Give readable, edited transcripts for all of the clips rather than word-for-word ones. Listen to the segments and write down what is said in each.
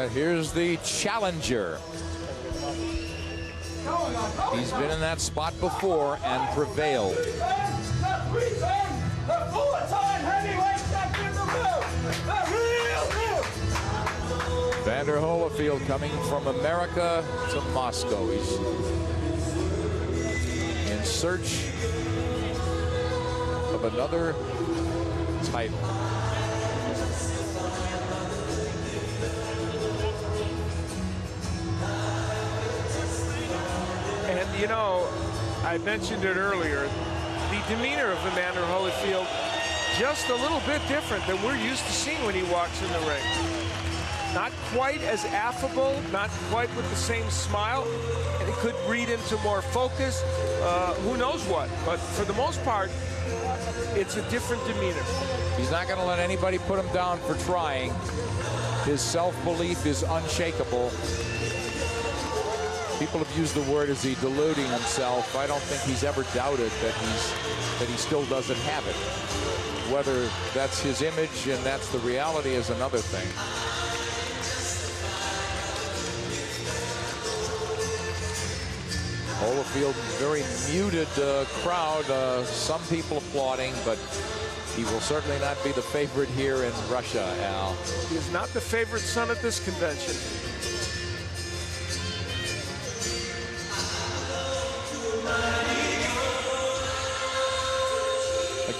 Here's the challenger. He's been in that spot before and prevailed. Evander Holyfield coming from America to Moscow. He's in search of another title. And you know, I mentioned it earlier, the demeanor of Evander Holyfield just a little bit different than we're used to seeing when he walks in the ring. Not quite as affable, not quite with the same smile, and it could read into more focus, who knows what, but for the most part, it's a different demeanor. He's not going to let anybody put him down for trying. His self-belief is unshakable. People have used the word, is he deluding himself? I don't think he's ever doubted that he still doesn't have it. Whether that's his image and that's the reality is another thing. Holyfield, very muted crowd. Some people applauding, but he will certainly not be the favorite here in Russia, Al. He is not the favorite son at this convention.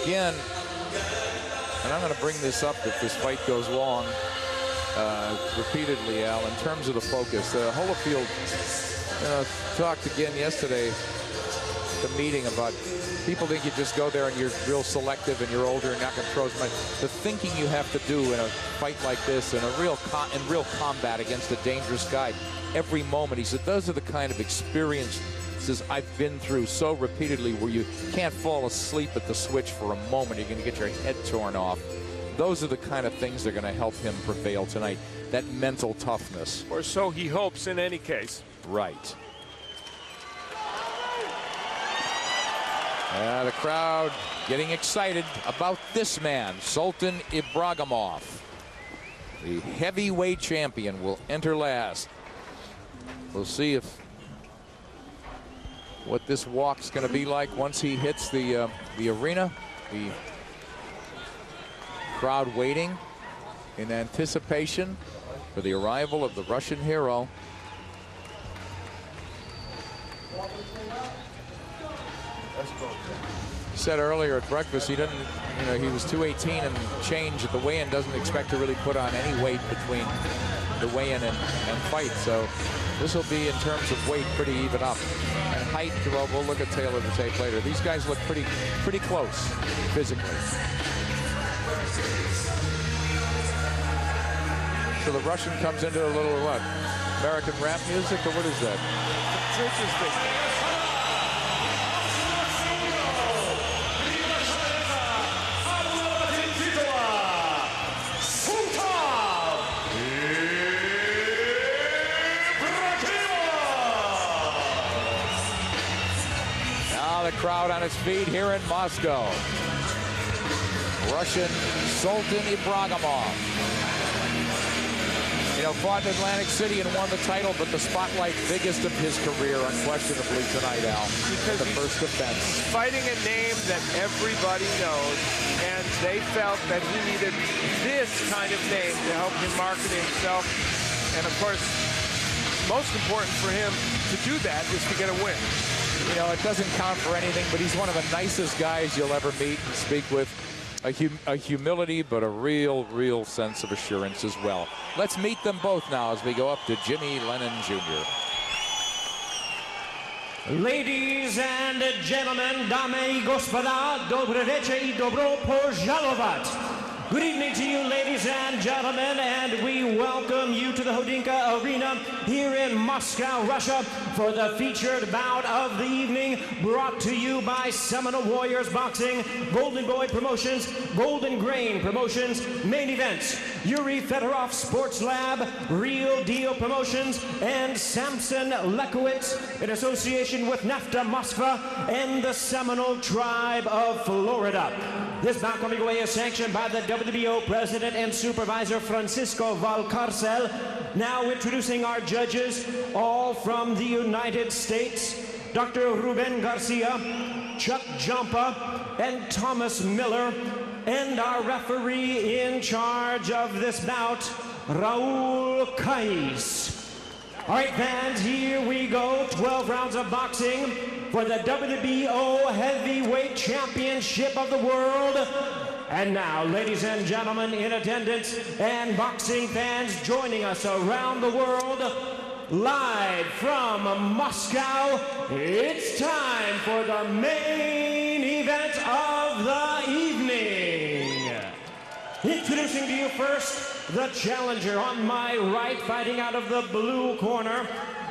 Again, and I'm going to bring this up if this fight goes long repeatedly, Al, in terms of the focus. Holyfield talked again yesterday at the meeting about people think you just go there and you're real selective and you're older and not going to throw as much. The thinking you have to do in a fight like this, in real combat against a dangerous guy, every moment, he said, those are the kind of experiences I've been through so repeatedly where you can't fall asleep at the switch for a moment. You're going to get your head torn off. Those are the kind of things that are going to help him prevail tonight, that mental toughness. Or so he hopes in any case. Right. The crowd getting excited about this man, Sultan Ibragimov. The heavyweight champion will enter last. We'll see what this walk's going to be like once he hits the arena. The crowd waiting in anticipation for the arrival of the Russian hero. He said earlier at breakfast he doesn't, he was 218 and change at the weigh-in, doesn't expect to really put on any weight between the weigh-in and fight. So this will be, in terms of weight, pretty even up. And height, well, we'll look at tail of the tape later. These guys look pretty close physically. So the Russian comes into a little, what, American rap music, or what is that? It's interesting. Crowd on its feet here in Moscow. Russian Sultan Ibragimov. Fought in Atlantic City and won the title, but the spotlight biggest of his career, unquestionably, tonight, Al. Because the first defense. Fighting a name that everybody knows, and they felt that he needed this kind of name to help him market himself. And of course, most important for him to do that is to get a win. It doesn't count for anything, but he's one of the nicest guys you'll ever meet and speak with. A humility, but a real sense of assurance as well. Let's meet them both now as we go up to Jimmy Lennon Jr. Ladies and gentlemen, дамы и господа, добрый вечер и добро пожаловать. Good evening to you, ladies and gentlemen, and we welcome you to the Khodynka Arena here in Moscow, Russia, for the featured bout of the evening, brought to you by Seminole Warriors Boxing, Golden Boy Promotions, Golden Grain Promotions, Main Events, Yuri Fedorov Sports Lab, Real Deal Promotions, and Samson Lekowitz, in association with NAFTA Moskva and the Seminole Tribe of Florida. This bout coming away is sanctioned by the WBO President and Supervisor Francisco Valcarcel. Now introducing our judges, all from the United States, Dr. Ruben Garcia, Chuck Jampa, and Thomas Miller, and our referee in charge of this bout, Raul Kais. All right, fans, here we go. 12 rounds of boxing for the WBO Heavyweight Championship of the world. And now, ladies and gentlemen in attendance and boxing fans joining us around the world, live from Moscow, it's time for the main event of the evening. Introducing to you first, the challenger on my right, fighting out of the blue corner,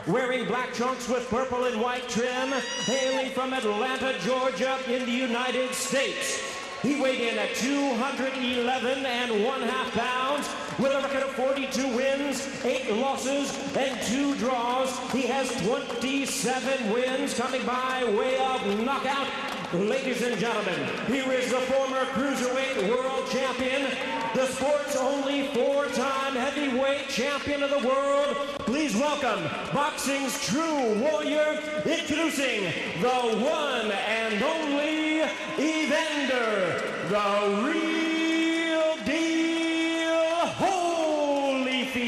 wearing black trunks with purple and white trim, hailing from Atlanta, Georgia in the United States. He weighed in at 211 1/2 pounds with a record of 42 wins, 8 losses, and 2 draws. He has 27 wins coming by way of knockout. Ladies and gentlemen, here is the former cruiserweight world champion, the sport's only 4-time heavyweight champion of the world. Please welcome boxing's true warrior, introducing the one and only Evander, the real deal Holyfield.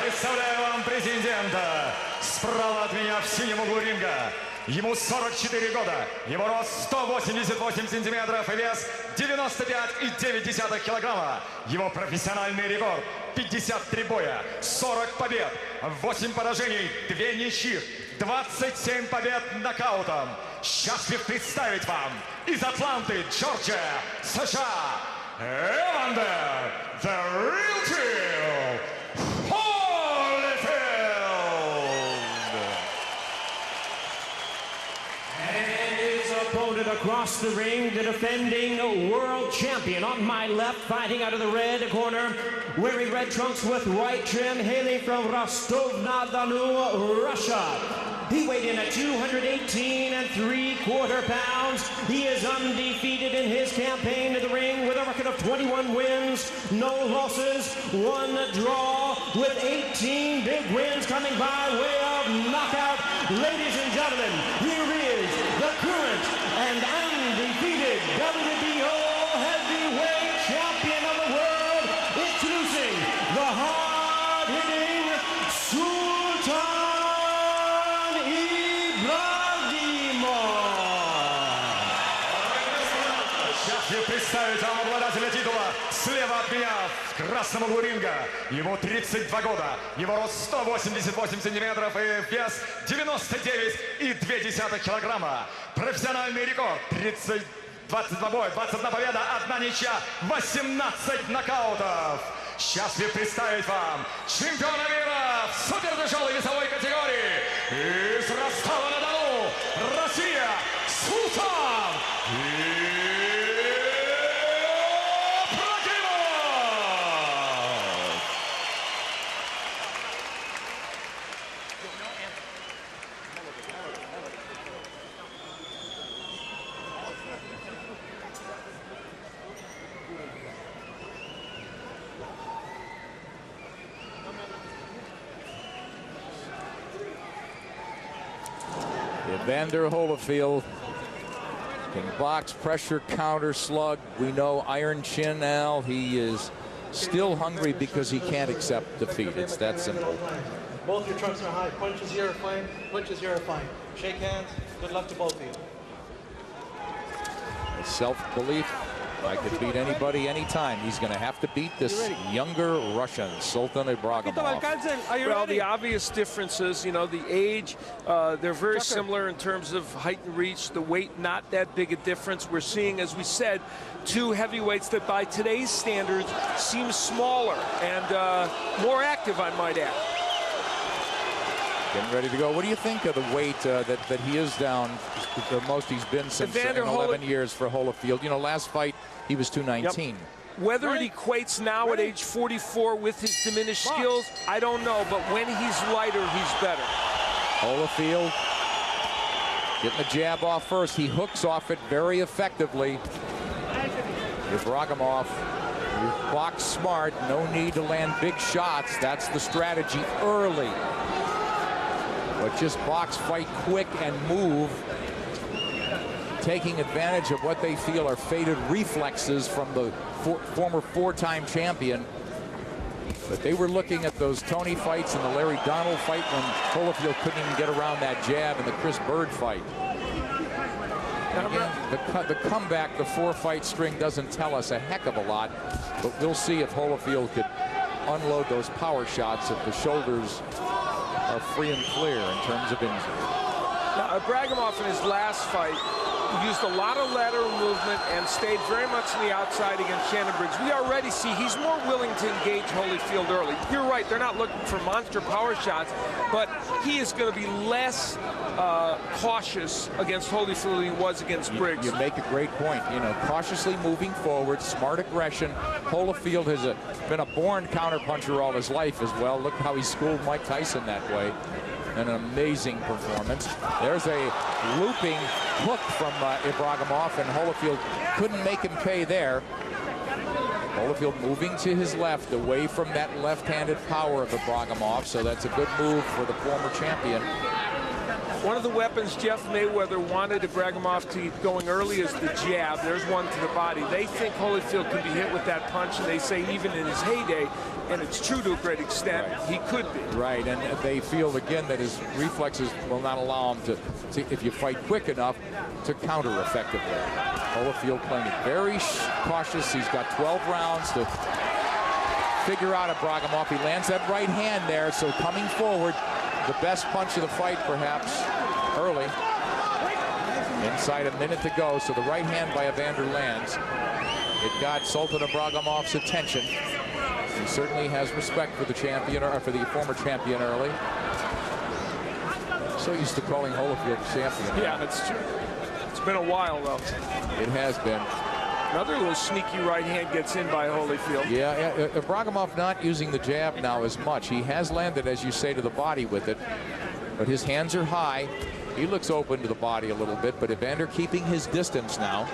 Представляю вам президента. Справа от меня в синем углу ринга. Ему 44 года. Его рост 188 сантиметров и вес 95,9 килограмма. Его профессиональный рекорд 53 боя, 40 побед, 8 поражений, 2 ничьих, 27 побед нокаутом. Счастлив представить вам из Атланты, Джорджия, США, Evander, the real deal Holyfield. Opponent across the ring, the defending world champion on my left, fighting out of the red corner, wearing red trunks with white trim, hailing from Rostov-na-Donu, Russia. He weighed in at 218 3/4 pounds. He is undefeated in his campaign to the ring with a record of 21 wins, no losses, 1 draw, with 18 big wins coming by way of knockout. Ladies and gentlemen, here is the current and undefeated WBO heavyweight champion of the world, introducing the hard-hitting Sultan Ibragimov. Счастлив представить вам обладателя титула слева от меня в красном углу ринга. Ему 32 года, его рост 188 сантиметров и вес 99,2 килограмма. Профессиональный рекорд 22 боя, 21 победа, 1 ничья, 18 нокаутов. Счастлив представить вам чемпиона мира в супертяжелой весовой категории из Ростова-на-Дону, Россия, Султан Ibragimov. Evander Holyfield can box, pressure, counter, slug. We know Iron Chin Al. He is still hungry because he can't accept defeat. It's that simple. Both your trunks are high. Punches here are fine. Punches here are fine. Shake hands. Good luck to both of you. Self-belief I could beat anybody anytime. He's going to have to beat this younger Russian, Sultan Ibragimov. Well, the obvious differences, you know, the age, they're very similar in terms of height and reach. The weight, not that big a difference. We're seeing, as we said, two heavyweights that by today's standards seem smaller and more active, I might add. Getting ready to go. What do you think of the weight that he is down? The most he's been since in 11 years for Holyfield. You know, last fight he was 219. Yep. Whether it equates now at age 44 with his diminished skills, I don't know. But when he's lighter, he's better. Holyfield getting the jab off first. He hooks off it very effectively. Ibragimov, you box smart. No need to land big shots. That's the strategy early. But just box, fight quick, and move, taking advantage of what they feel are faded reflexes from the former four-time champion. But they were looking at those Tony fights and the Larry Donald fight when Holyfield couldn't even get around that jab, and the Chris Bird fight. And again, the comeback, the four-fight string doesn't tell us a heck of a lot, but we'll see if Holyfield could unload those power shots if the shoulders are free and clear in terms of injury. Now, Ibragimov in his last fight used a lot of lateral movement and stayed very much on the outside against Shannon Briggs. We already see he's more willing to engage Holyfield early. You're right, they're not looking for monster power shots, but he is going to be less cautious against Holyfield than he was against Briggs. You make a great point. You know, cautiously moving forward, smart aggression. Holyfield has been a born counterpuncher all his life as well. Look how he schooled Mike Tyson that way. An amazing performance. There's a looping hook from Ibragimov, and Holyfield couldn't make him pay there. Holyfield moving to his left, away from that left-handed power of Ibragimov, so that's a good move for the former champion. One of the weapons Jeff Mayweather wanted Ibragimov to get going early is the jab. There's one to the body. They think Holyfield can be hit with that punch, and they say even in his heyday, and it's true to a great extent, he could be. Right, and they feel again that his reflexes will not allow him to if you fight quick enough, to counter effectively. Holyfield playing it very cautious. He's got 12 rounds to figure out Ibragimov. He lands that right hand there, so coming forward, the best punch of the fight perhaps early. Inside a minute to go, so the right hand by Evander lands. It got Sultan Ibragimov's attention. He certainly has respect for the champion, or for the former champion early. So used to calling Holyfield champion. Yeah, that's true. It's been a while, though. It has been. Another little sneaky right hand gets in by Holyfield. Yeah, Ibragimov not using the jab now as much. He has landed, as you say, to the body with it, but his hands are high. He looks open to the body a little bit, but Evander keeping his distance now.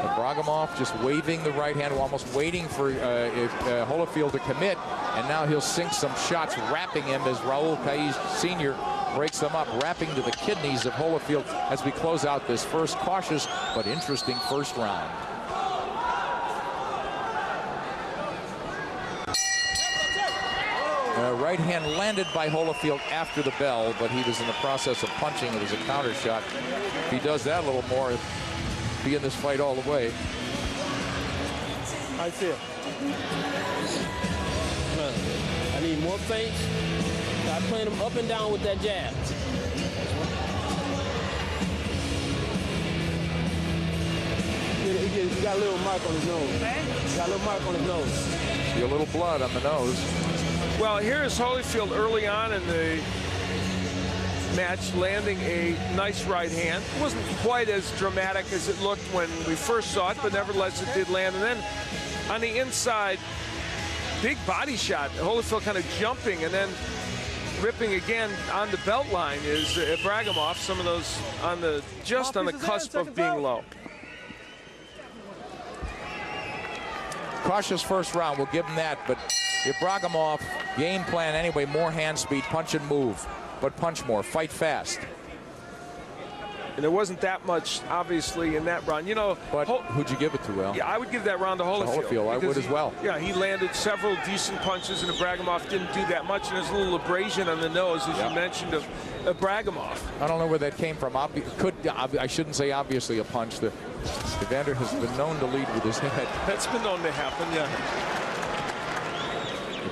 Ibragimov just waving the right hand, almost waiting for Holyfield to commit, and now he'll sink some shots, wrapping him as Raul Caiz Sr. breaks them up, wrapping to the kidneys of Holyfield as we close out this first cautious but interesting first round. Right hand landed by Holyfield after the bell, but he was in the process of punching. It was a counter shot. If he does that a little more, he'll be in this fight all the way. I feel. I need more feints. I'm playing him up and down with that jab. He got a little mark on his nose. He got a little mark on his nose. See a little blood on the nose. Well, here's Holyfield early on in the match landing a nice right hand. It wasn't quite as dramatic as it looked when we first saw it, but nevertheless it did land. And then on the inside, big body shot. Holyfield kind of jumping and then ripping again on the belt line is Ibragimov. Some of those on the just on the cusp of being low. Cautious first round, we'll give him that, but Ibragimov, game plan anyway, more hand speed, punch and move, but punch more, fight fast. And there wasn't that much, obviously, in that round. You know, but who'd you give it to, Al? Yeah, I would give that round to Holyfield. I would as well. Yeah, he landed several decent punches, and Ibragimov didn't do that much. And there's a little abrasion on the nose, as you mentioned, of Ibragimov. I don't know where that came from. I shouldn't say obviously a punch. Evander has been known to lead with his head. That's been known to happen, yeah.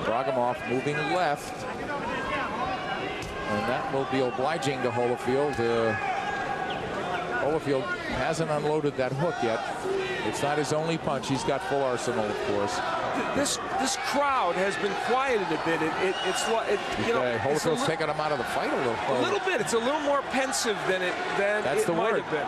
Ibragimov moving left. And that will be obliging to Holyfield. Holyfield hasn't unloaded that hook yet. It's not his only punch. He's got full arsenal, of course. This crowd has been quieted a bit. Holyfield's taking him out of the fight a little. A little bit. It's a little more pensive than it might have been.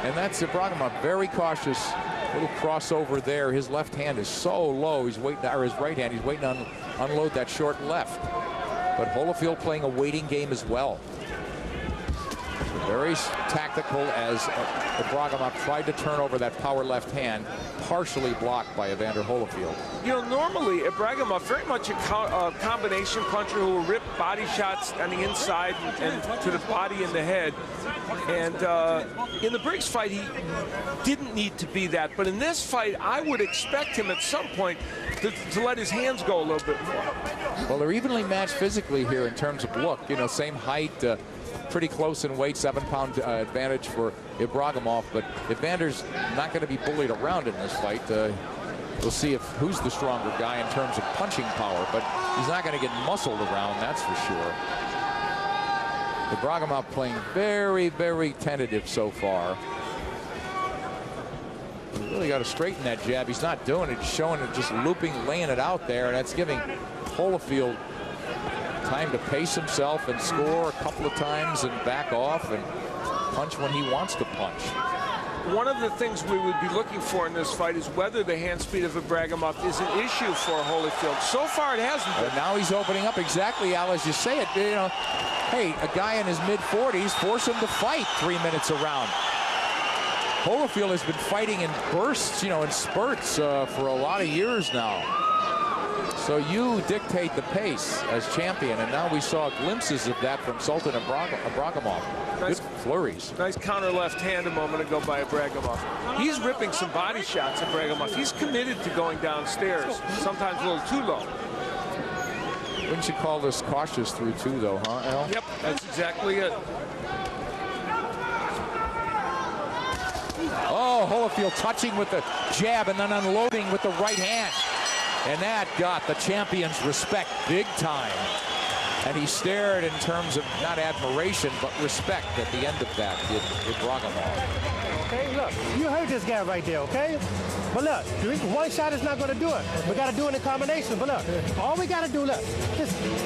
And that's Ibragimov, very cautious. Little crossover there. His left hand is so low. He's waiting, or his right hand. He's waiting to unload that short left. But Holyfield playing a waiting game as well. Very tactical as Ibragimov tried to turn over that power left hand, partially blocked by Evander Holyfield. You know, normally Ibragimov very much a combination puncher who will rip body shots on the inside and to the body and the head. And in the Briggs fight, he didn't need to be that. But in this fight, I would expect him at some point to let his hands go a little bit more. Well, they're evenly matched physically here in terms of look. You know, same height. Pretty close in weight, 7-pound advantage for Ibragimov, but Evander's not going to be bullied around in this fight. We'll see who's the stronger guy in terms of punching power, but he's not going to get muscled around, that's for sure. Ibragimov playing very, very tentative so far. He's really got to straighten that jab. He's not doing it, he's showing it, just looping, laying it out there, and that's giving Holyfield time to pace himself and score a couple of times and back off and punch when he wants to punch. One of the things we would be looking for in this fight is whether the hand speed of Ibragimov is an issue for Holyfield. So far, it hasn't been. But now he's opening up exactly, Al, as you say it. You know, hey, a guy in his mid-40s, force him to fight 3 minutes a round. Holyfield has been fighting in bursts, you know, in spurts for a lot of years now. So you dictate the pace as champion, and now we saw glimpses of that from Sultan Ibragimov. Nice, good flurries. Nice counter left hand a moment ago by Ibragimov. He's ripping some body shots at Ibragimov. He's committed to going downstairs, sometimes a little too low. Wouldn't you call this cautious through two, though, huh, Al? Yep, that's exactly it. Oh, Holyfield touching with the jab and then unloading with the right hand. And that got the champion's respect big time. And he stared in terms of not admiration, but respect at the end of that, Ibragimov. Okay, look, you heard this guy right there, okay? But look, one shot is not going to do it. We got to do it in combination. But look, all we got to do, look,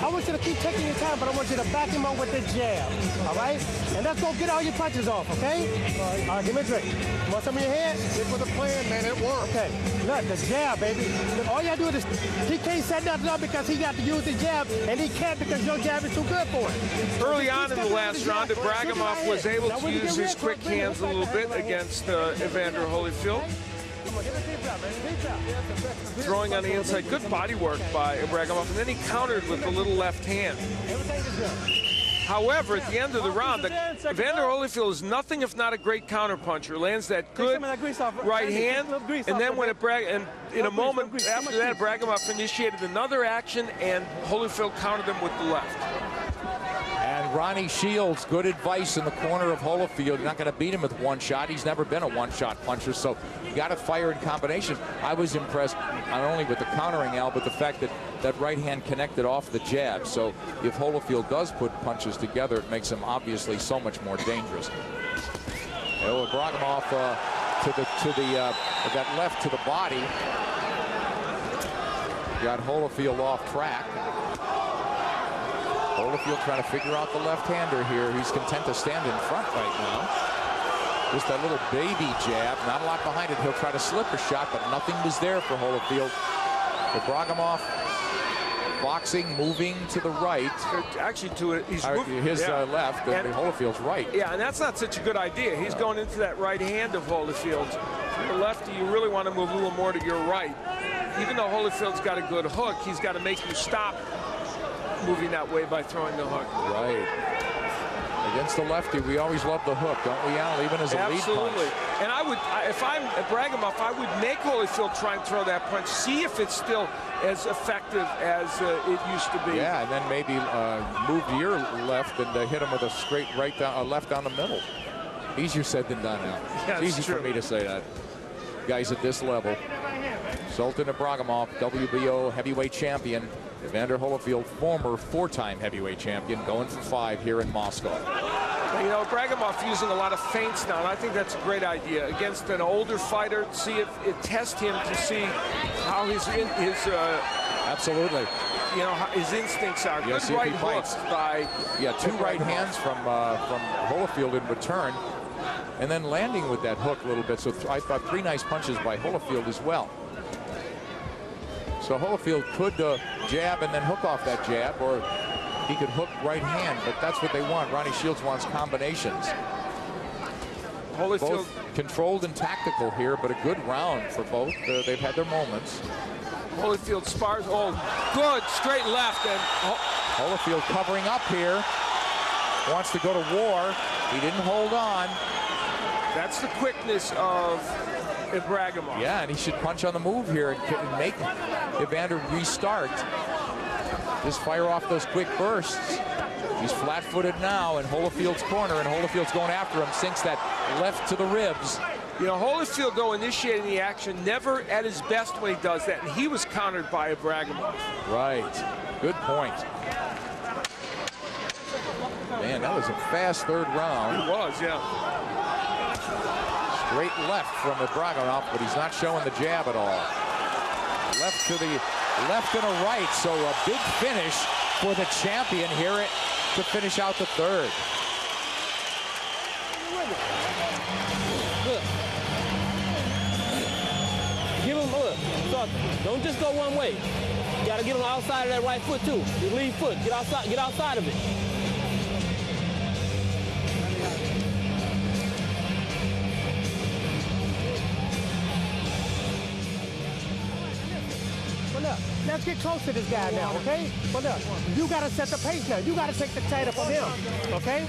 I want you to keep taking your time, but I want you to back him up with the jab, all right? And let's go get all your punches off, okay? All right, give me a drink. You want some in your hand? Stick with the plan, man. It worked. Okay, look, the jab, baby. Look, all you got to do is, he can't set nothing up because he got to use the jab, and he can't because your jab is too good for it. Early on in the last round, Ibragimov was able to use his quick hands a little bit against Evander Holyfield. Throwing on the inside, good body work by Ibragimov, and then he countered with the little left hand. However, at the end of the round, Evander Holyfield is nothing if not a great counterpuncher. Lands that good right hand, and then when in a moment after that, Ibragimov initiated another action, and Holyfield countered him with the left. And Ronnie Shields, good advice in the corner of Holyfield. You're not going to beat him with one shot. He's never been a one-shot puncher, so you got to fire in combination. I was impressed not only with the countering, Al, but the fact that that right hand connected off the jab. So if Holyfield does put punches together, it makes him obviously so much more dangerous. Ibragimov that left to the body. Got Holyfield off track. Holyfield trying to figure out the left-hander here. He's content to stand in front right now. Just that little baby jab, not a lot behind it. He'll try to slip a shot, but nothing was there for Holyfield. Ibragimov boxing, moving to the right. Actually, he's moving his left, and Holyfield's right. Yeah, and that's not such a good idea. He's going into that right hand of Holyfield's. From the lefty, you really want to move a little more to your right. Even though Holyfield's got a good hook, he's got to make you stop moving that way by throwing the hook. Right. Against the lefty, we always love the hook, don't we, Al? Even as a lead punch. Absolutely. And I would, if I'm Ibragimov, I would make Holyfield try and throw that punch, see if it's still as effective as it used to be. Yeah, and then maybe move to your left and hit him with a straight right down, left down the middle. Easier said than done now. Yeah, it's easy for me to say that. Guys at this level. Sultan Ibragimov, WBO heavyweight champion. Evander Holyfield, former 4-time heavyweight champion, going for 5 here in Moscow. You know, Ibragimov using a lot of feints now, and I think that's a great idea against an older fighter. See if it test him to see how his absolutely. You know, his instincts are. Yeah, good right hooks by 2 right hands from Holyfield in return, and then landing with that hook a little bit. So I thought 3 nice punches by Holyfield as well. So Holyfield could jab and then hook off that jab, or he could hook right hand, but that's what they want. Ronnie Shields wants combinations. Holyfield, both controlled and tactical here, but a good round for both. They've had their moments. Holyfield spars. Oh, good straight left, and Holyfield covering up here. Wants to go to war. He didn't hold on. That's the quickness of Ibragimov. Yeah, and he should punch on the move here and make Evander restart. Just fire off those quick bursts. He's flat-footed now in Holyfield's corner, and Holyfield's going after him, sinks that left to the ribs. You know, Holyfield, though, initiating the action, never at his best when he does that, and he was countered by Ibragimov. Right. Good point. Man, that was a fast 3rd round. It was, yeah. Straight left from Ibragimov, but he's not showing the jab at all. Left to the left and a right, so a big finish for the champion here to finish out the 3rd. Look. Give him a look. Don't just go one way. You gotta get on the outside of that right foot too. Your lead foot. Get outside of it. Let's get close to this guy now, okay? But look, you got to set the pace now. You got to take the title from him, okay?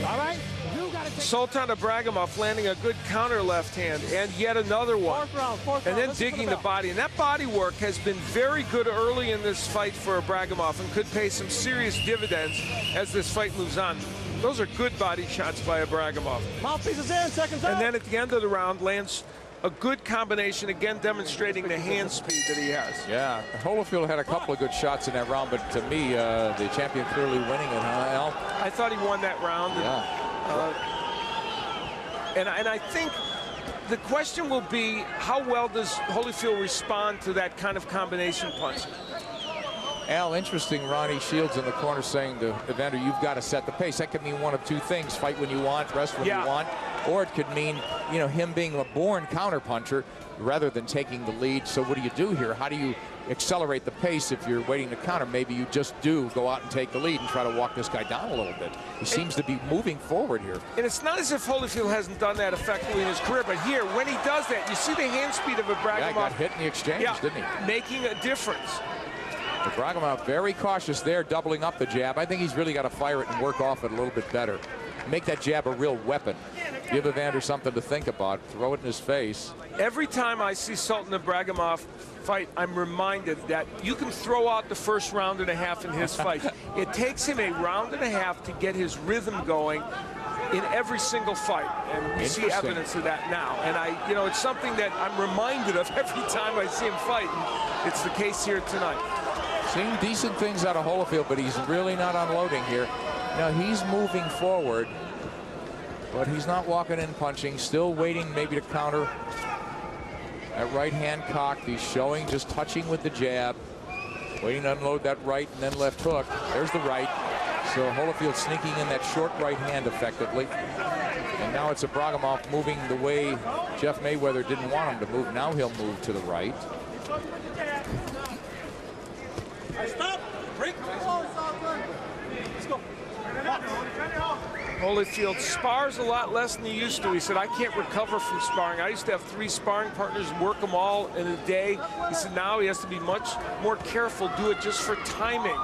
All right? You got to take Sultan Ibragimov landing a good counter left hand, and yet another one. Fourth round. And then digging the body. And that body work has been very good early in this fight for Ibragimov and could pay some serious dividends as this fight moves on. Those are good body shots by Ibragimov. Mouthpiece is in, seconds out. And then at the end of the round, lands a good combination, again demonstrating the hand speed that he has. Yeah, Holyfield had a couple of good shots in that round, but to me, the champion clearly winning it, huh, Al? I thought he won that round. Yeah. And I think the question will be, how well does Holyfield respond to that kind of combination punch? Al, interesting, Ronnie Shields in the corner saying to Evander, you've got to set the pace. That could mean one of 2 things: fight when you want, rest when you want. Or it could mean, you know, him being a born counterpuncher rather than taking the lead. So what do you do here? How do you accelerate the pace if you're waiting to counter? Maybe you just do go out and take the lead and try to walk this guy down a little bit. He seems to be moving forward here. And it's not as if Holyfield hasn't done that effectively in his career, but here, when he does that, you see the hand speed of Ibragimov. Yeah, got hit in the exchange, didn't he? Making a difference. Ibragimov very cautious there, doubling up the jab. I think he's really got to fire it and work off it a little bit better. Make that jab a real weapon. Give Evander something to think about. Throw it in his face. Every time I see Sultan Ibragimov fight, I'm reminded that you can throw out the first round and a half in his fight. It takes him a round and a half to get his rhythm going in every single fight, and we see evidence of that now. And you know, it's something that I'm reminded of every time I see him fight, and it's the case here tonight. Seeing decent things out of Holyfield, but he's really not unloading here. Now he's moving forward, but he's not walking in punching, still waiting maybe to counter. That right hand cocked, he's showing just touching with the jab, waiting to unload that right and then left hook. There's the right. So Holyfield sneaking in that short right hand effectively. And now it's Ibragimov moving the way Jeff Mayweather didn't want him to move. Now he'll move to the right. Stop! Break! Let's go. Holyfield spars a lot less than he used to. He said, I can't recover from sparring. I used to have 3 sparring partners, work them all in a day. He said now he has to be much more careful, do it just for timing.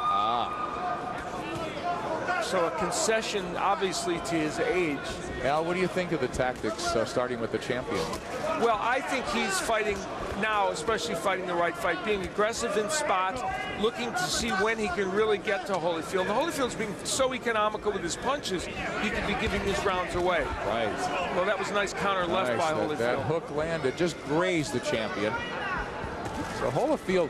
So a concession, obviously, to his age. Al, what do you think of the tactics starting with the champion? Well, I think he's fighting now, especially fighting the right fight, being aggressive in spots, looking to see when he can really get to Holyfield. And Holyfield's being so economical with his punches, he could be giving his rounds away. Right. Well, that was a nice counter left by Holyfield. That hook landed, just grazed the champion. So Holyfield,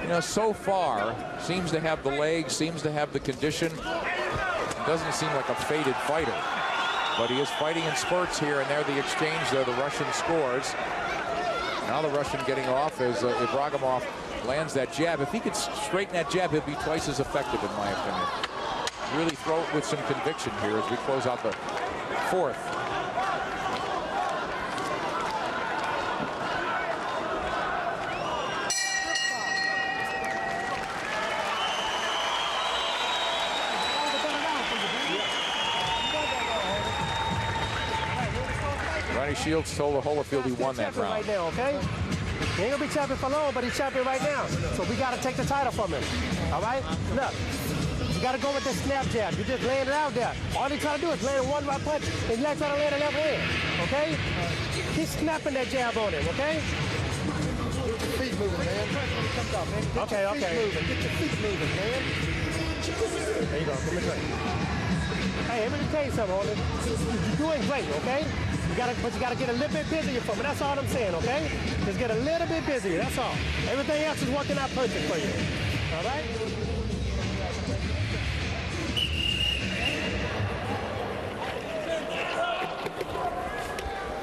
you know, so far seems to have the legs, seems to have the condition. Doesn't seem like a faded fighter, but he is fighting in spurts here, and there the exchange there. The Russian scores. Now the Russian getting off as Ibragimov lands that jab. If he could straighten that jab, he'll be twice as effective, in my opinion. Really throw it with some conviction here as we close out the fourth. Shields told Holyfield he won that round. Right now, okay? He ain't gonna be champion for long, but he's champion right now. So we gotta take the title from him. All right? Look, you gotta go with the snap jab. You just laying it out there. All he trying to do is land one right punch. He's not trying to land a left hand. Okay? He's snapping that jab on him. Okay? Get your feet moving, man. Okay, okay. Get your feet moving, man. There you go. Give me a drink. Hey, let me tell you something, Holden. You're doing great, okay? But you gotta get a little bit busier for me. That's all I'm saying, okay? Just get a little bit busier. That's all. Everything else is working out perfect for you. All right?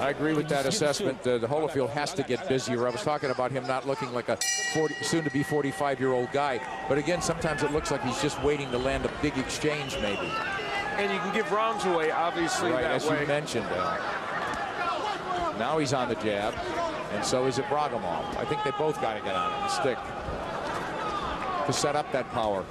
I agree with that assessment. The Holyfield has to get busier. I was talking about him not looking like a soon-to-be 45-year-old guy. But again, sometimes it looks like he's just waiting to land a big exchange, maybe. And you can give rounds away, obviously, right, that as way. you mentioned. Now he's on the jab, and so is Ibragimov. I think they both got to get on it and stick to set up that power.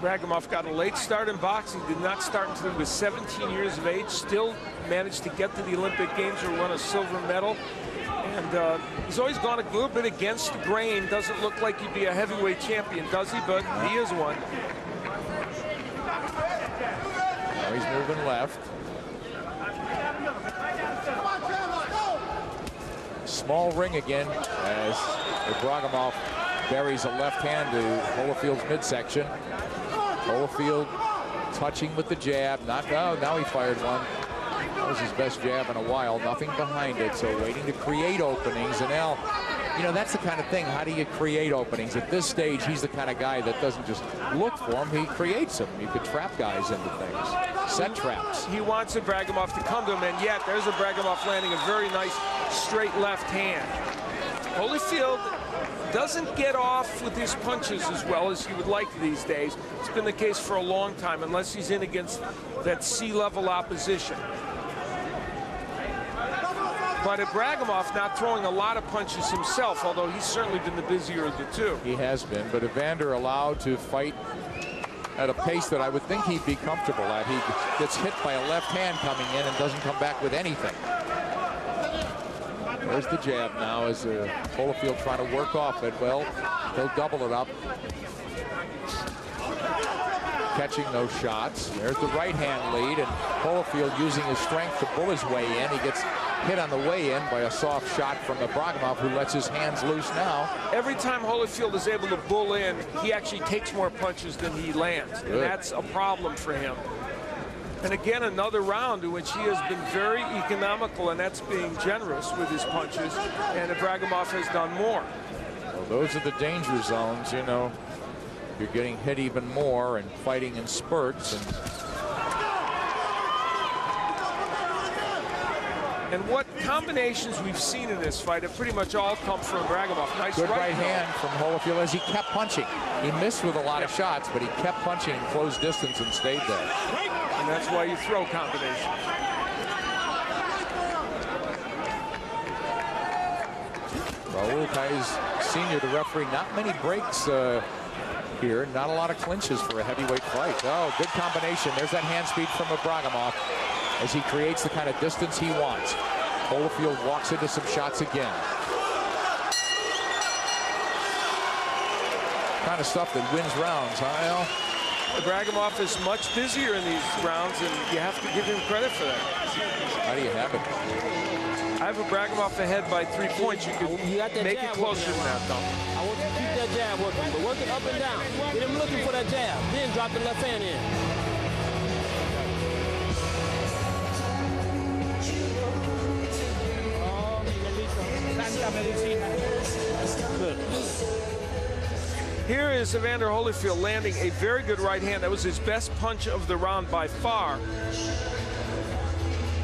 Ibragimov got a late start in boxing, did not start until he was 17 years of age, still managed to get to the Olympic Games or won a silver medal. And he's always gone a little bit against the grain. Doesn't look like he'd be a heavyweight champion, does he? But he is one. Now he's moving left. Small ring again as Ibragimov buries a left hand to Holyfield's midsection. Holyfield touching with the jab. Now he fired one. That was his best jab in a while. Nothing behind it, so waiting to create openings. And now, you know, that's the kind of thing. How do you create openings? At this stage, he's the kind of guy that doesn't just look for them, he creates them. You could trap guys into things. Set traps. He wants Ibragimov to come to him, and yet there's Ibragimov landing a very nice straight left hand. Holyfield doesn't get off with his punches as well as he would like these days. It's been the case for a long time, unless he's in against that C-level opposition. But Ibragimov not throwing a lot of punches himself, although he's certainly been the busier of the two. He has been, but Evander allowed to fight at a pace that I would think he'd be comfortable at. He gets hit by a left hand coming in and doesn't come back with anything. There's the jab now as Holyfield trying to work off it. Well, he'll double it up. Catching those shots. There's the right hand lead, and Holyfield using his strength to pull his way in. He gets hit on the way in by a soft shot from Ibragimov, who lets his hands loose now. Every time Holyfield is able to bull in, he actually takes more punches than he lands. Good. And that's a problem for him. And again, another round in which he has been very economical, and that's being generous with his punches. And Ibragimov has done more. Well, those are the danger zones, you know. You're getting hit even more and fighting in spurts. And what combinations we've seen in this fight have pretty much all come from Ibragimov. Nice good right hand from Holyfield as he kept punching. He missed with a lot of shots, but he kept punching in close distance and stayed there. And that's why you throw combinations. Raul Kais Sr., the referee, not many breaks here. Not a lot of clinches for a heavyweight fight. Oh, good combination. There's that hand speed from Ibragimov as he creates the kind of distance he wants. Holyfield walks into some shots again. Kind of stuff that wins rounds, huh, Al? Ibragimov is much busier in these rounds, and you have to give him credit for that. How do you have it? I have Ibragimov ahead by 3 points. You could make it closer than that, though. I want you to keep that jab working, but work it up and down. Get him looking for that jab, then drop the left hand in. Good. Here is Evander Holyfield landing a very good right hand. That was his best punch of the round by far.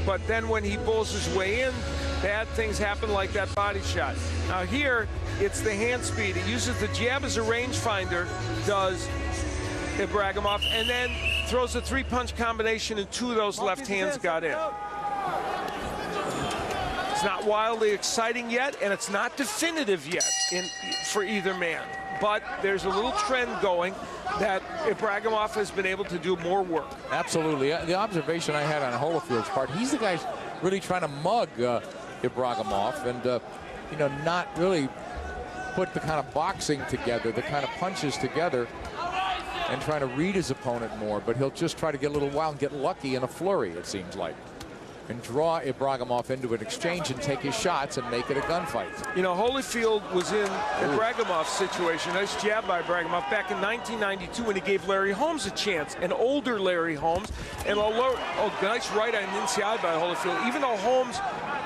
But then when he pulls his way in, bad things happen like that body shot. Now here, it's the hand speed. He uses the jab as a rangefinder, does Ibragimov, and then throws a 3-punch combination, and 2 of those left hands got in. It's not wildly exciting yet, and it's not definitive yet for either man. But there's a little trend going that Ibragimov has been able to do more work. Absolutely. The observation I had on Holyfield's part, he's the guy really trying to mug Ibragimov and, you know, not really put the kind of boxing together, the kind of punches together, and trying to read his opponent more. But he'll just try to get a little wild and get lucky in a flurry, it seems like, and draw Ibragimov into an exchange and take his shots and make it a gunfight. You know, Holyfield was in Ibragimov's situation. Nice jab by Ibragimov back in 1992 when he gave Larry Holmes a chance, an older Larry Holmes. And nice right on the inside by Holyfield. Even though Holmes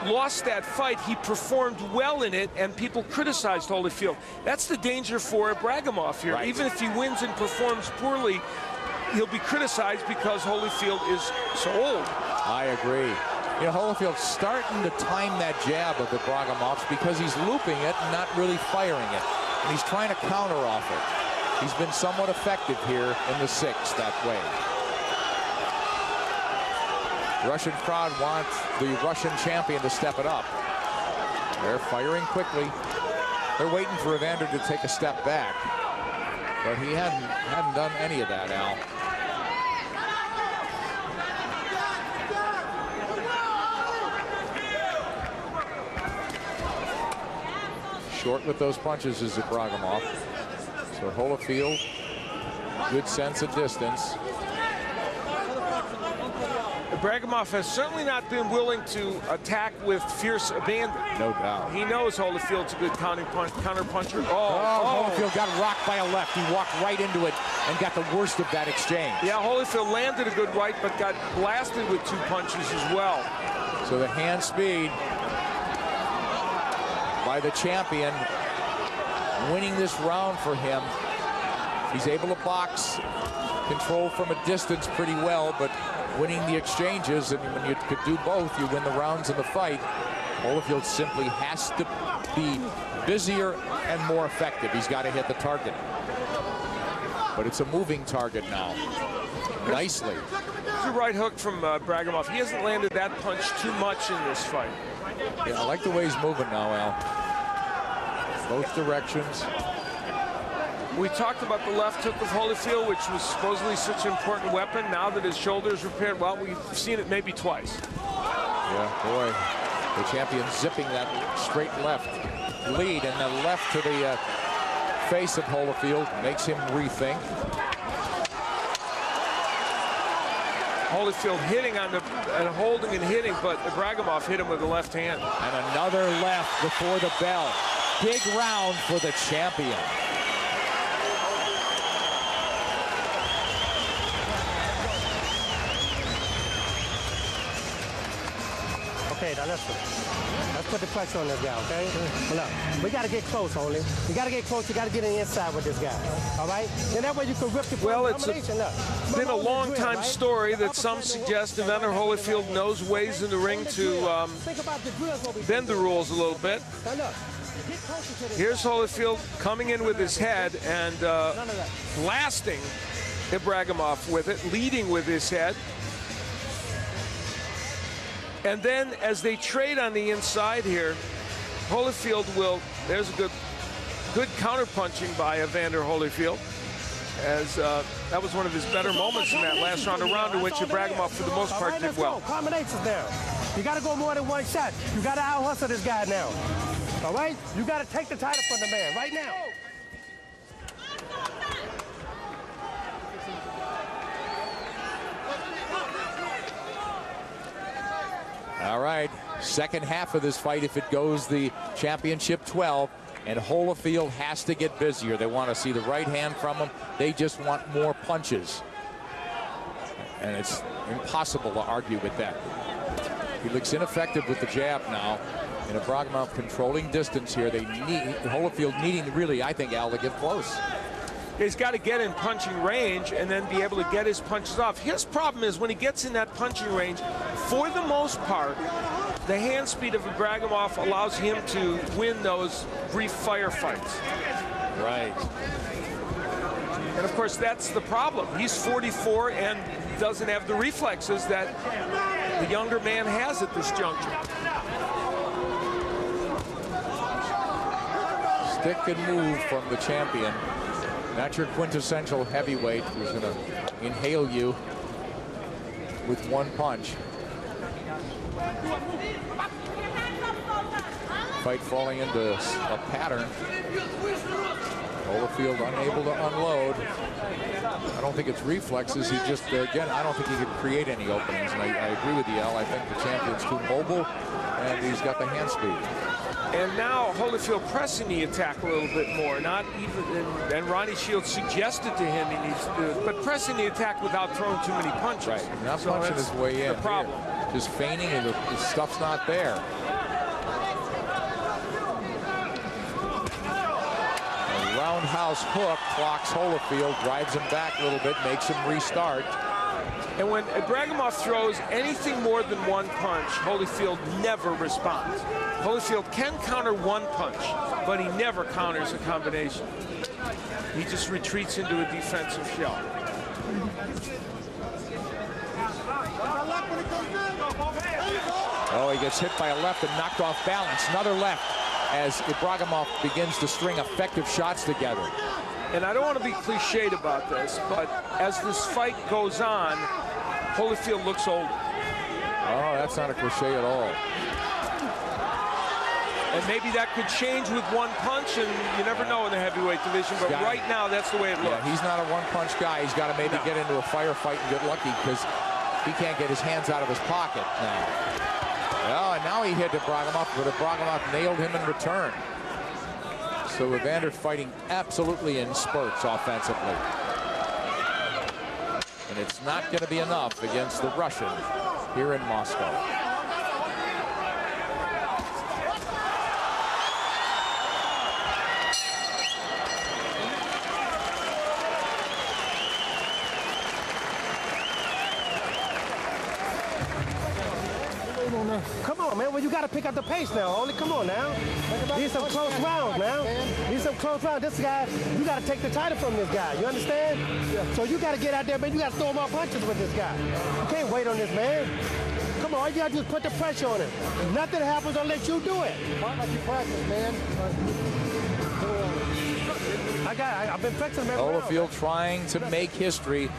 lost that fight, he performed well in it, and people criticized Holyfield. That's the danger for Ibragimov here. Right. Even if he wins and performs poorly, he'll be criticized because Holyfield is so old. I agree. You know, Holyfield's starting to time that jab of Ibragimov's because he's looping it and not really firing it. And he's trying to counter off it. He's been somewhat effective here in the 6th that way. The Russian crowd wants the Russian champion to step it up. They're firing quickly. They're waiting for Evander to take a step back. But he hadn't done any of that, Al. Short with those punches is Ibragimov. So Holyfield, good sense of distance. Ibragimov has certainly not been willing to attack with fierce abandon. No doubt. He knows Holyfield's a good counter puncher. Holyfield got rocked by a left. He walked right into it and got the worst of that exchange. Yeah, Holyfield landed a good right, but got blasted with 2 punches as well. So the hand speed by the champion, winning this round for him. He's able to box, control from a distance pretty well, but winning the exchanges, and when you could do both, you win the rounds in the fight. Holyfield simply has to be busier and more effective. He's got to hit the target. But it's a moving target now. Nicely. It's a right hook from Ibragimov. He hasn't landed that punch too much in this fight. Yeah, I like the way he's moving now, Al. Both directions. We talked about the left hook of Holyfield, which was supposedly such an important weapon. Now that his shoulder is repaired, well, we've seen it maybe twice. Yeah, boy, the champion zipping that straight left lead, and the left to the face of Holyfield makes him rethink. Holyfield hitting on the and holding and hitting, but Ibragimov hit him with the left hand. And another left before the bell. Big round for the champion. Okay, now let's put the pressure on this guy, okay? Well, look, we got to get close, Holy. You got to get close. You got to get in the inside with this guy, all right? And that way you can rip the combination. It's been a long time story that some suggest Evander Holyfield knows ways in the ring to bend the rules a little bit. Here's Holyfield coming in with his head and blasting Ibragimov with it, leading with his head. And then as they trade on the inside here, Holyfield will, there's a good counter-punching by Evander Holyfield, as that was one of his better moments in that last round, a round in which Ibragimov, for the most part, did well. Combinations there. You got to go more than one shot. You got to out-hustle this guy now. All right? You got to take the title from the man right now. All right, second half of this fight, if it goes the championship 12, and Holyfield has to get busier. They want to see the right hand from him. They just want more punches. And it's impossible to argue with that. He looks ineffective with the jab now. And Ibragimov controlling distance here. They need Holyfield needing to really, I think, Al, to get close. He's got to get in punching range and then be able to get his punches off. His problem is when he gets in that punching range, for the most part, the hand speed of Ibragimov allows him to win those brief firefights. Right. And of course, that's the problem. He's 44 and doesn't have the reflexes that the younger man has at this juncture. Stick and move from the champion. Not your quintessential heavyweight who's going to inhale you with one punch. Fight falling into a pattern. Holyfield unable to unload. I don't think it's reflexes. He just, again, I don't think he could create any openings. And I agree with you, Al. I think the champion's too mobile, and he's got the hand speed. And now Holyfield pressing the attack a little bit more. Not even, and Ronnie Shields suggested to him he needs to do it, but pressing the attack without throwing too many punches. Right, not punching his way in. The problem. Here. Just feigning, and the stuff's not there. Roundhouse hook clocks Holyfield, drives him back a little bit, makes him restart. And when Ibragimov throws anything more than one punch, Holyfield never responds. Holyfield can counter one punch, but he never counters a combination. He just retreats into a defensive shell. Oh, he gets hit by a left and knocked off balance. Another left as Ibragimov begins to string effective shots together. And I don't want to be cliched about this, but as this fight goes on, Holyfield looks older. Oh, that's not a cliche at all. And maybe that could change with one punch, and you never know in the heavyweight division, but right now, that's the way it looks. Yeah, he's not a one-punch guy. He's got to maybe get into a firefight and get lucky because he can't get his hands out of his pocket now. Oh, and now he hit Ibragimov, but Ibragimov nailed him in return. So Evander fighting absolutely in spurts offensively. And it's not going to be enough against the Russian here in Moscow. Come on, man. Well, you got to pick up the pace now, Holy. Come on now. These some close rounds now. These some close rounds. This guy, you got to take the title from this guy. You understand? Yeah. So you got to get out there, man. You got to throw more punches with this guy. You can't wait on this, man. Come on, all you got to do is put the pressure on him. Nothing happens unless you do it. Fight like you practice, man. I've been practicing him. Holyfield trying to make history.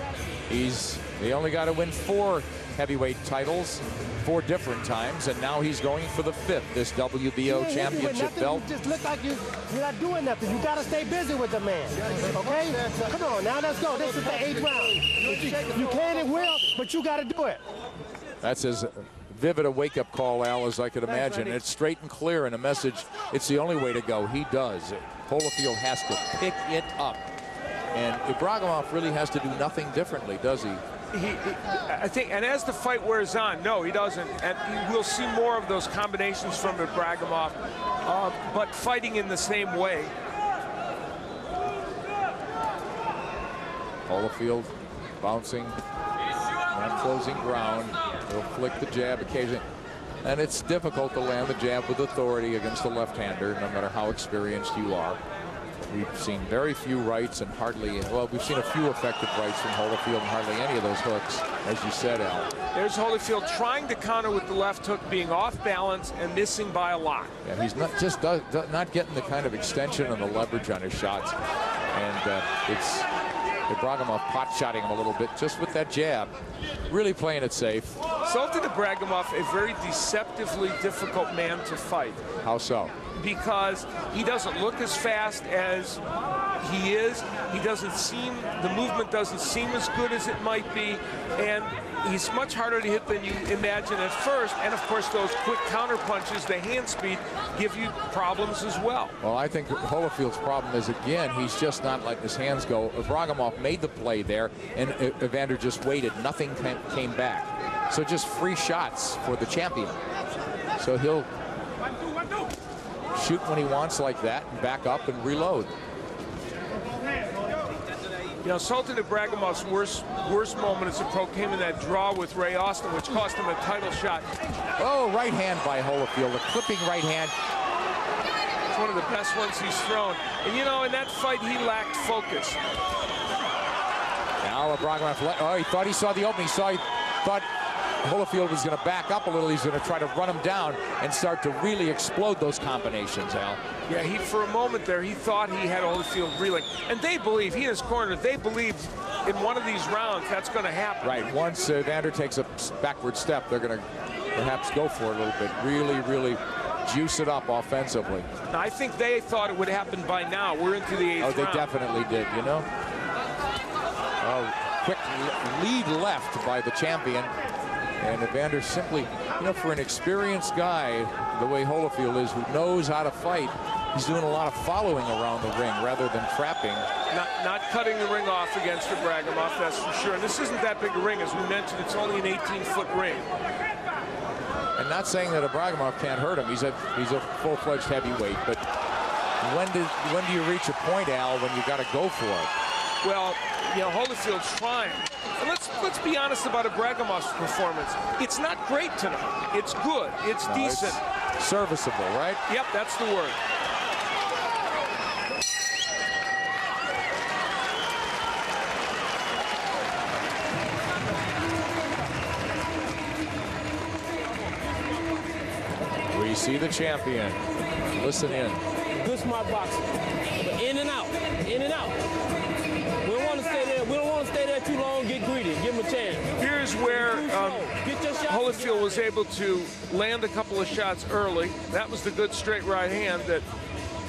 They only got to win 4 heavyweight titles 4 different times, and now he's going for the 5th, this WBO championship belt. You just look like you're not doing nothing. You got to stay busy with the man. Okay? Come on, now let's go. This is the 8th round. You can and will, but you got to do it. That's as vivid a wake-up call, Al, as I could imagine. It's straight and clear, and a message, it's the only way to go. He does. Holyfield has to pick it up. And Ibragimov really has to do nothing differently, does he? I think, and as the fight wears on, no, he doesn't. And we'll see more of those combinations from Ibragimov, but fighting in the same way. Holyfield bouncing, not closing ground. He'll flick the jab occasionally. And it's difficult to land the jab with authority against a left-hander, no matter how experienced you are. We've seen very few rights and hardly, well, we've seen a few effective rights from Holyfield and hardly any of those hooks, as you said, Al. There's Holyfield trying to counter with the left hook, being off balance and missing by a lot. Yeah, he's not just not getting the kind of extension and the leverage on his shots. And it's Ibragimov pot-shotting him a little bit just with that jab. Really playing it safe. Sultan Ibragimov, a very deceptively difficult man to fight. How so? because he doesn't look as fast as he is. He doesn't seem, the movement doesn't seem as good as it might be, and he's much harder to hit than you imagine at first. And of course, those quick counter punches, the hand speed, give you problems as well. Well, I think Holyfield's problem is, again, he's just not letting his hands go. Ibragimov made the play there, and Evander just waited. Nothing came back. So just free shots for the champion. So he'll shoot when he wants like that and back up and reload. You know, Sultan Ibragimov's worst moment as a pro came in that draw with Ray Austin, which cost him a title shot. Oh, right hand by Holyfield, a clipping right hand. It's one of the best ones he's thrown. And you know, in that fight, he lacked focus. Now Ibragimov, oh, he thought he saw the opening. Thought Holyfield was going to back up a little. He's going to try to run him down and start to really explode those combinations, Al. Yeah, for a moment there, he thought he had Holyfield reeling. And they believe, he and his corner, they believe in one of these rounds that's going to happen. Right, once Evander takes a backward step, they're going to perhaps go for it a little bit. Really, really juice it up offensively. Now, I think they thought it would happen by now. We're into the 8th round. Oh, they definitely did, you know. Oh, quick lead left by the champion. And Evander simply, you know, for an experienced guy, the way Holyfield is, who knows how to fight, he's doing a lot of following around the ring rather than trapping. Not cutting the ring off against Ibragimov, that's for sure. And this isn't that big a ring, as we mentioned. It's only an 18-foot ring. And not saying that Ibragimov can't hurt him. He's a full-fledged heavyweight. But when do you reach a point, Al, when you got to go for it? Well, you know, Holyfield's trying. And let's be honest about Ibragimov's performance. It's not great tonight. It's good. It's decent. It's serviceable, right? Yep, that's the word. We see the champion. Listen in. Good smart boxing. But in and out. In and out. We don't want to stay there. We don't want to stay there too long. Get greedy. Give him a chance. Here's where Holyfield was able to land a couple of shots early. That was the good straight right hand that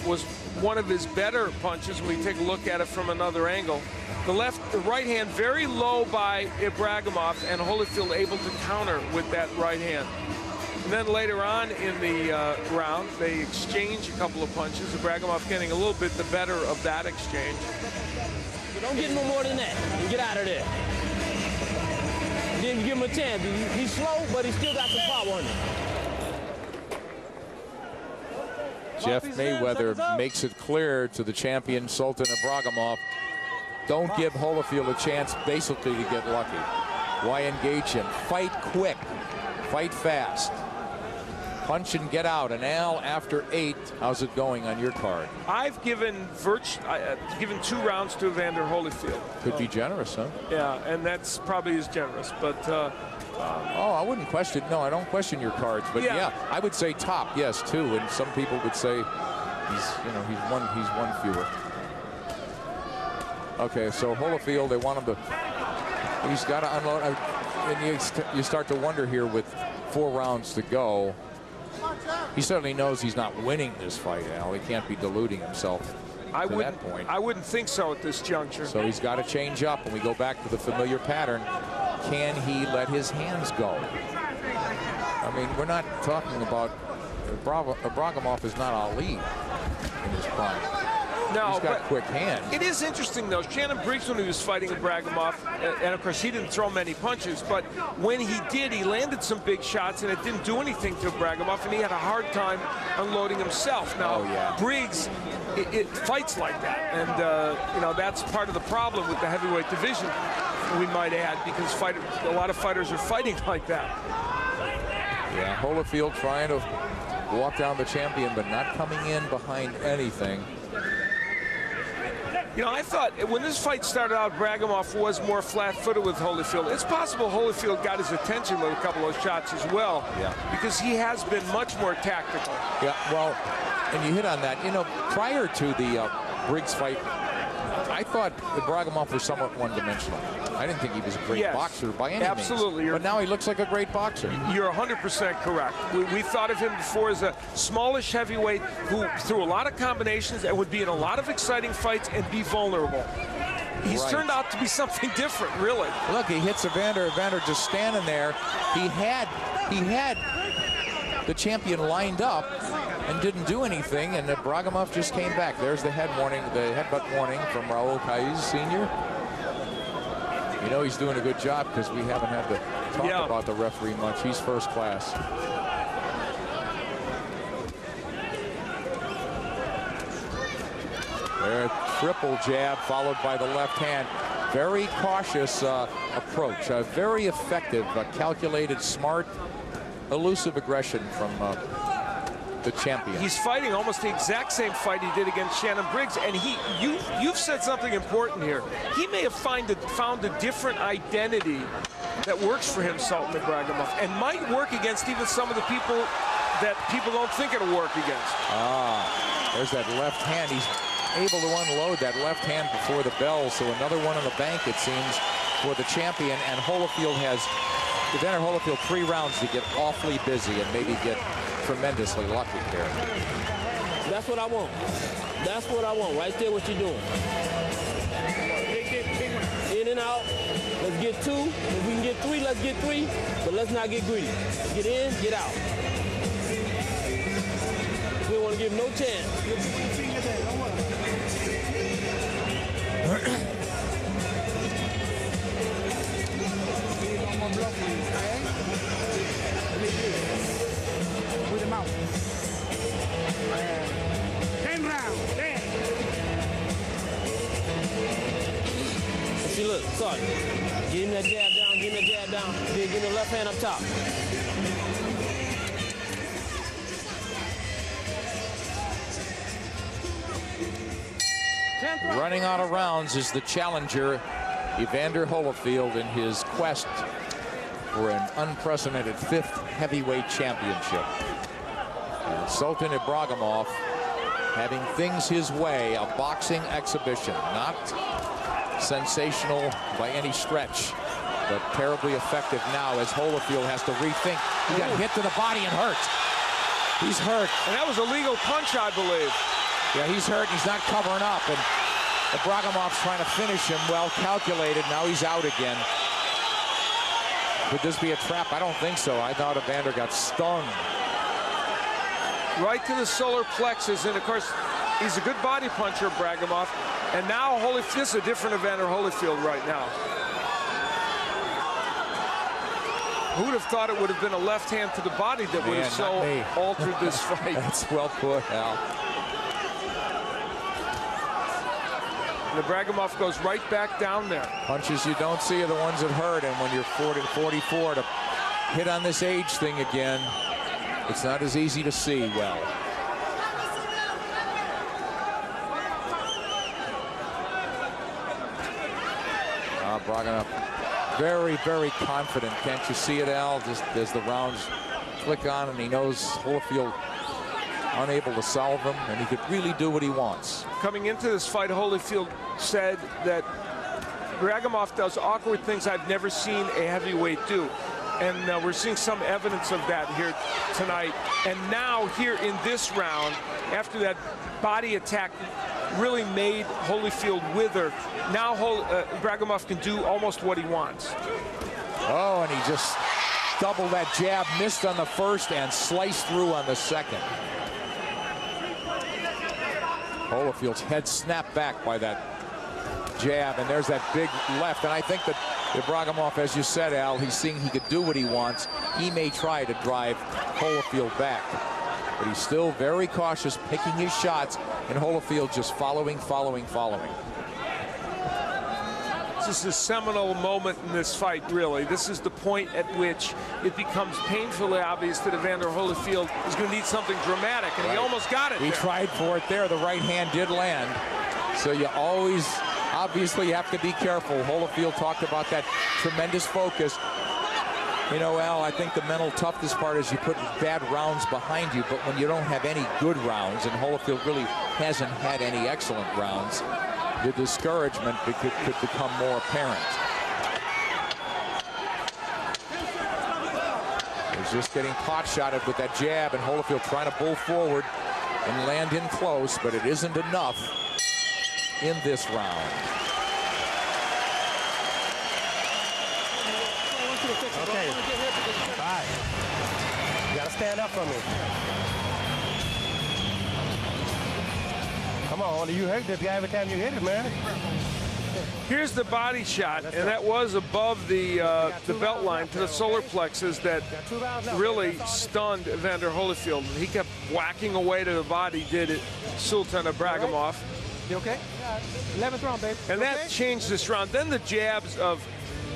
was one of his better punches when we take a look at it from another angle. The right hand very low by Ibragimov, and Holyfield able to counter with that right hand. And then later on in the round, they exchange a couple of punches. Ibragimov getting a little bit the better of that exchange. Don't get no more than that. And get out of there. Didn't give him a chance. He's slow, but he still got some power on him. Jeff Mayweather makes it clear to the champion, Sultan Ibragimov, don't give Holyfield a chance basically to get lucky. Why engage him? Fight quick. Fight fast. Punch and get out. And Al, after 8, how's it going on your card? I've given given 2 rounds to Evander Holyfield. Could be generous, huh? Yeah, and that's probably as generous. But oh, I wouldn't question. No, I don't question your cards. But yeah, I would say top, yes, 2. And some people would say he's one fewer. Okay, so Holyfield, they want him to. He's got to unload. And you start to wonder here with 4 rounds to go. He certainly knows he's not winning this fight, Al. He can't be deluding himself to that point. I wouldn't think so at this juncture. So he's got to change up, and we go back to the familiar pattern. Can he let his hands go? I mean, we're not talking about Ibragimov is not Ali in his prime. No, he's got quick hands. It is interesting, though. Shannon Briggs, when he was fighting Ibragimov, and of course he didn't throw many punches, but when he did, he landed some big shots, and it didn't do anything to Ibragimov, and he had a hard time unloading himself. Now, Briggs, it fights like that, and you know, that's part of the problem with the heavyweight division, we might add, because a lot of fighters are fighting like that. Yeah, Holyfield trying to walk down the champion, but not coming in behind anything. You know, I thought when this fight started out, Ibragimov was more flat-footed with Holyfield. It's possible Holyfield got his attention with a couple of shots as well, because he has been much more tactical. Yeah, well, and you hit on that. You know, prior to the Briggs fight, I I thought Ibragimov was somewhat one-dimensional. I didn't think he was a great boxer by any absolutely. means. But now he looks like a great boxer. You're 100% correct. We thought of him before as a smallish heavyweight who threw a lot of combinations and would be in a lot of exciting fights and be vulnerable. He's turned out to be something different, really. Look, he hits Evander. Evander just standing there. He had the champion lined up and didn't do anything, and Ibragimov just came back. There's the head warning, the headbutt warning from Raul Caiz Sr. You know he's doing a good job because we haven't had to talk about the referee much. He's first class. There, triple jab followed by the left hand. Very cautious approach. Very effective, calculated, smart, elusive aggression from the champion. He's fighting almost the exact same fight he did against Shannon Briggs, and you've said something important here. He may have found a different identity that works for him, Sultan Ibragimov, and might work against even some of the people that people don't think it'll work against. There's that left hand. He's able to unload that left hand before the bell, so another one in the bank, it seems, for the champion. And Holyfield has, Evander Holyfield, 3 rounds to get awfully busy and maybe get tremendously lucky here. That's what I want. That's what I want. Right there, what you're doing. In and out. Let's get 2. If we can get 3, let's get 3. But let's not get greedy. Get in, get out. We don't want to give him no chance. With the mouth. 10 rounds. 10. See, look, sorry. Give him that jab down, give him that jab down. Then give him the left hand up top. Running out of rounds is the challenger, Evander Holyfield, in his quest for an unprecedented 5th heavyweight championship. And Sultan Ibragimov having things his way, a boxing exhibition, not sensational by any stretch, but terribly effective now as Holyfield has to rethink. He got hit to the body and hurt. He's hurt. And that was a legal punch, I believe. Yeah, he's hurt. He's not covering up, and Ibragimov's trying to finish him. Well calculated. Now he's out again. Could this be a trap? I don't think so. I thought Evander got stung. Right to the solar plexus, and of course, he's a good body puncher, Ibragimov. And now Holyfield, this is a different Evander Holyfield right now. Who would have thought it would have been a left hand to the body that would have so altered this fight? That's well put, Al. And Ibragimov goes right back down there. Punches you don't see are the ones that hurt, and when you're 40 to 44, to hit on this age thing again, it's not as easy to see well. Ibragimov very, very confident. Can't you see it, Al? Just as the rounds click on, and he knows Holyfield unable to solve him, and he could really do what he wants. Coming into this fight, Holyfield said that Ibragimov does awkward things I've never seen a heavyweight do. And we're seeing some evidence of that here tonight. And now here in this round, after that body attack really made Holyfield wither, now Ibragimov can do almost what he wants. Oh, and he just doubled that jab, missed on the first, and sliced through on the second. Holyfield's head snapped back by that jab, and there's that big left. And I think that Ibragimov, as you said, Al, he's seeing he could do what he wants. He may try to drive Holyfield back, but he's still very cautious, picking his shots, and Holyfield just following. This is a seminal moment in this fight, really. This is the point at which it becomes painfully obvious that Evander Holyfield is going to need something dramatic, and he almost got it. He tried for it there. The right hand did land. So you always obviously have to be careful. Holyfield talked about that tremendous focus. You know, Al, I think the mental toughness part is you put bad rounds behind you, but when you don't have any good rounds, and Holyfield really hasn't had any excellent rounds, the discouragement could become more apparent. He's just getting pot-shotted with that jab, and Holyfield trying to bull forward and land in close, but it isn't enough in this round. Okay. All right. You gotta stand up for me. Come on, you hurt this guy every time you hit it, man. Here's the body shot, and that was above the belt line to the solar plexus that really stunned Evander Holyfield. He kept whacking away to the body, did it, Sultan Ibragimov. You okay? 11th round, baby. And that changed this round. Then the jabs of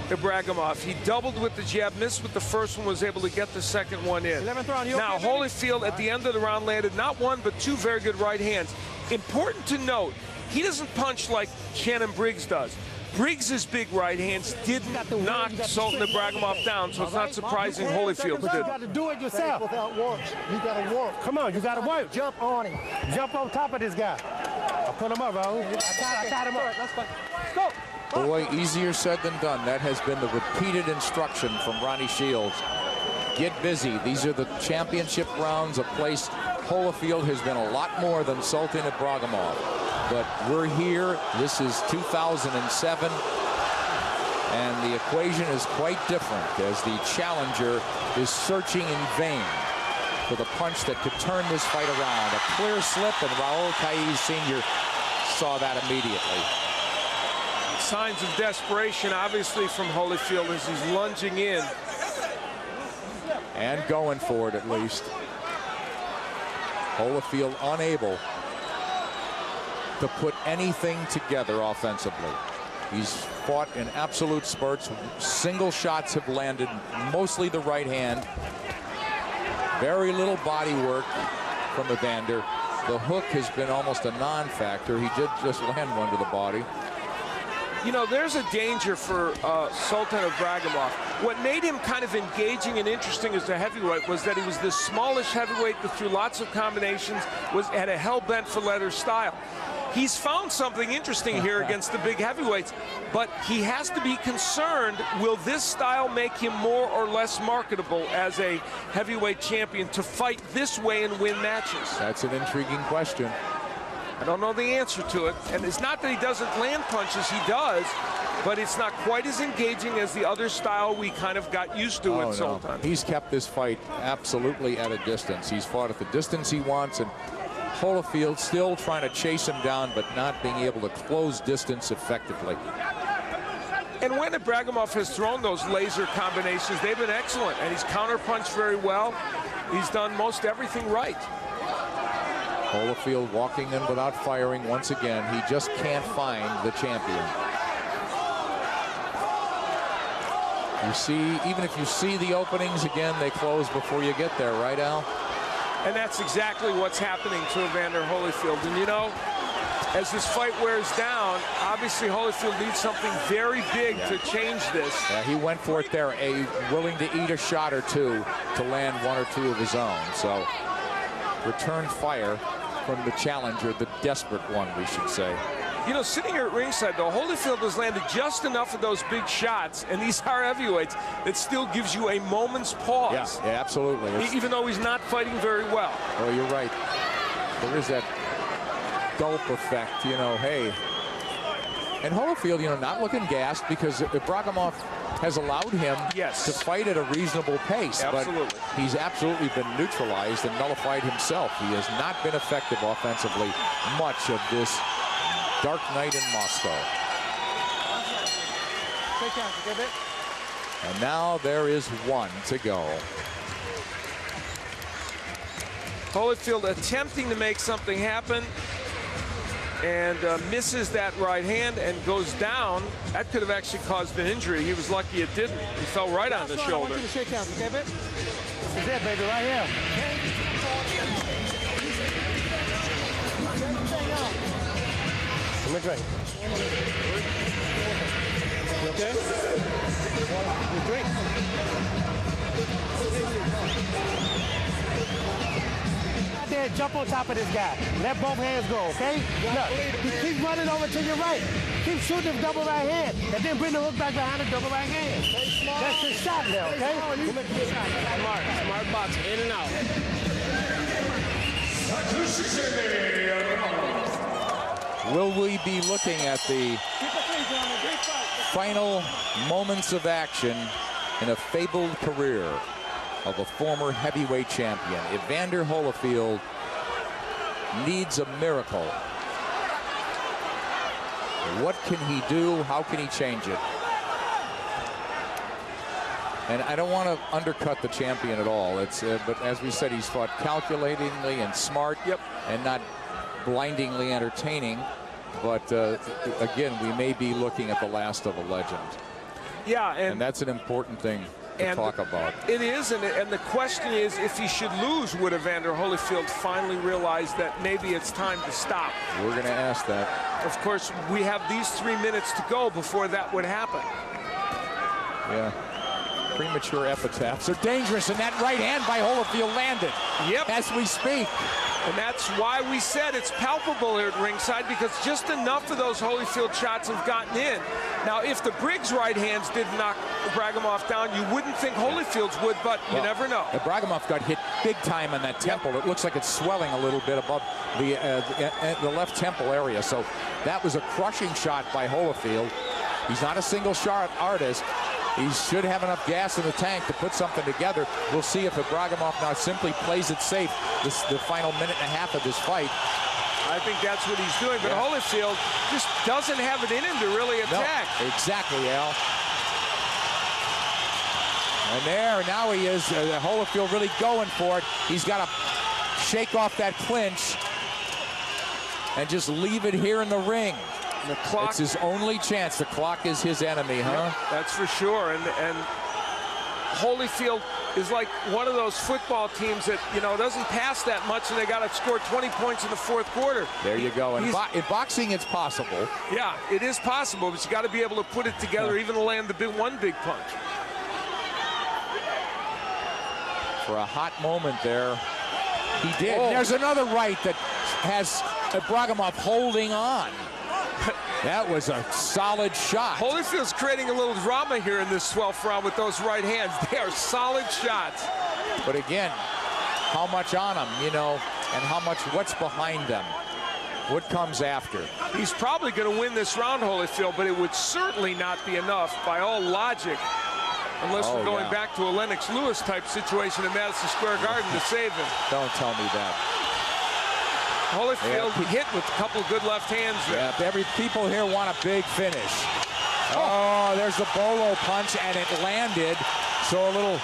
Ibragimov. He doubled with the jab, missed with the first one, was able to get the second one in. 11th round, now, okay, Holyfield at the end of the round landed not one, but two very good right hands. Important to note, he doesn't punch like Shannon Briggs does. Briggs' big right hands did knock Sultan Ibragimov down, so it's not surprising Holyfield did. You got to do it yourself. Without work. You got to work. Come on, you got to work. Jump on him. Jump on top of this guy. I'll put him up, Raul. I tied him up. Let's go. Boy, easier said than done. That has been the repeated instruction from Ronnie Shields. Get busy. These are the championship rounds, a place Holyfield has been a lot more than Sultan Ibragimov. But we're here. This is 2007. And the equation is quite different as the challenger is searching in vain for the punch that could turn this fight around. A clear slip, and Raul Caiz Sr. saw that immediately. Signs of desperation, obviously, from Holyfield as he's lunging in. And going for it, at least. Holyfield unable to put anything together offensively. He's fought in absolute spurts. Single shots have landed, mostly the right hand. Very little body work from Evander. The hook has been almost a non-factor. He did just land one to the body. You know, there's a danger for Sultan Ibragimov. What made him kind of engaging and interesting as a heavyweight was that he was this smallish heavyweight that threw lots of combinations, had a hell-bent for leather style. He's found something interesting here against the big heavyweights, but he has to be concerned, will this style make him more or less marketable as a heavyweight champion to fight this way and win matches? That's an intriguing question. I don't know the answer to it, and it's not that he doesn't land punches, he does, but it's not quite as engaging as the other style we kind of got used to with Sultan. He's kept this fight absolutely at a distance. He's fought at the distance he wants, and Holyfield still trying to chase him down, but not being able to close distance effectively. And when Ibragimov has thrown those laser combinations, they've been excellent, and he's counterpunched very well. He's done most everything right. Holyfield walking in without firing once again. He just can't find the champion. You see, even if you see the openings again, they close before you get there, right, Al? And that's exactly what's happening to Evander Holyfield. And you know, as this fight wears down, obviously Holyfield needs something very big to change this. Yeah, he went for it there, willing to eat a shot or two to land one or two of his own. So, return fire from the challenger, the desperate one, we should say. You know, sitting here at ringside, though, Holyfield has landed just enough of those big shots, and these are heavyweights, that still gives you a moment's pause. Yeah, absolutely. Even though he's not fighting very well. Oh, you're right. There is that gulp effect, you know, hey. And Holyfield, you know, not looking gassed because Ibragimov has allowed him to fight at a reasonable pace. Absolutely. But he's absolutely been neutralized and nullified himself. He has not been effective offensively much of this dark night in Moscow. And now there is one to go. Holyfield attempting to make something happen and misses that right hand and goes down. That could have actually caused an injury. He was lucky it didn't. He fell right on the shoulder. I want you to shake hands, okay, babe? This is it, baby, right here. Let me drink. You okay? You drink. there and jump on top of this guy. Let both hands go, okay? Look, keep running over to your right. Keep shooting the double right hand, and then bring the hook back behind the double right hand. That's the shot now, okay? Smart box, in and out. Will we be looking at the final moments of action in a fabled career of a former heavyweight champion? Evander Holyfield needs a miracle. What can he do? How can he change it? And I don't want to undercut the champion at all. But as we said, he's fought calculatingly and smart, and not blindingly entertaining. But again, we may be looking at the last of a legend. Yeah, and that's an important thing to talk about. It is, and the question is, if he should lose, would Evander Holyfield finally realize that maybe it's time to stop? We're going to ask that. Of course, we have these 3 minutes to go before that would happen. Yeah. Premature epitaphs are dangerous, and that right hand by Holyfield landed. Yep. As we speak. And that's why we said it's palpable here at ringside, because just enough of those Holyfield shots have gotten in. Now, if the Briggs right hands did knock Ibragimov down, you wouldn't think Holyfield's would, but you never know. Ibragimov got hit big time on that temple. It looks like it's swelling a little bit above the left temple area. So that was a crushing shot by Holyfield. He's not a single shot artist. He should have enough gas in the tank to put something together. We'll see if Ibragimov now simply plays it safe the final minute and a half of this fight. I think that's what he's doing, but Holyfield just doesn't have it in him to really attack. No, exactly, Al. And now he is, Holyfield really going for it. He's got to shake off that clinch and just leave it here in the ring. The clock, it's his only chance. The clock is his enemy, huh? Yeah, that's for sure. And Holyfield is like one of those football teams that, doesn't pass that much, and they got to score 20 points in the fourth quarter. There you go. In boxing, it's possible. Yeah, it is possible, but you got to be able to put it together, even to land the one big punch. For a hot moment there, he did. Oh. There's another right that has Ibragimov holding on. That was a solid shot. Holyfield's creating a little drama here in this 12th round with those right hands. They are solid shots. But again, how much on them, and what's behind them? What comes after? He's probably going to win this round, Holyfield, but it would certainly not be enough by all logic, unless we're going back to a Lennox Lewis type situation in Madison Square Garden to save him. Don't tell me that. Holyfield hit with a couple of good left hands there. Yeah, people here want a big finish. Oh, there's the bolo punch, and it landed. So a little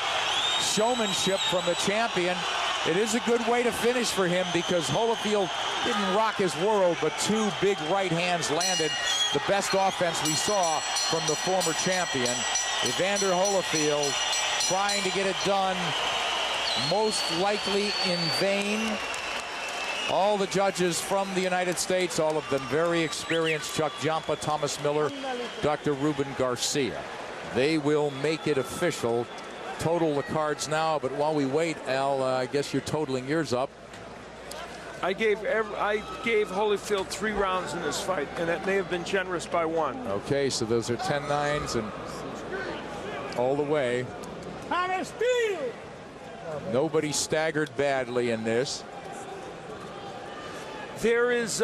showmanship from the champion. It is a good way to finish for him, because Holyfield didn't rock his world, but two big right hands landed. The best offense we saw from the former champion. Evander Holyfield trying to get it done, most likely in vain. All the judges from the United States, all of them very experienced. Chuck Giampa, Thomas Miller, Dr. Ruben Garcia. They will make it official. Total the cards now, but while we wait, Al, I guess you're totaling yours up. I gave Holyfield 3 rounds in this fight, and that may have been generous by 1. Okay, so those are 10-9s and all the way. Nobody staggered badly in this. There is,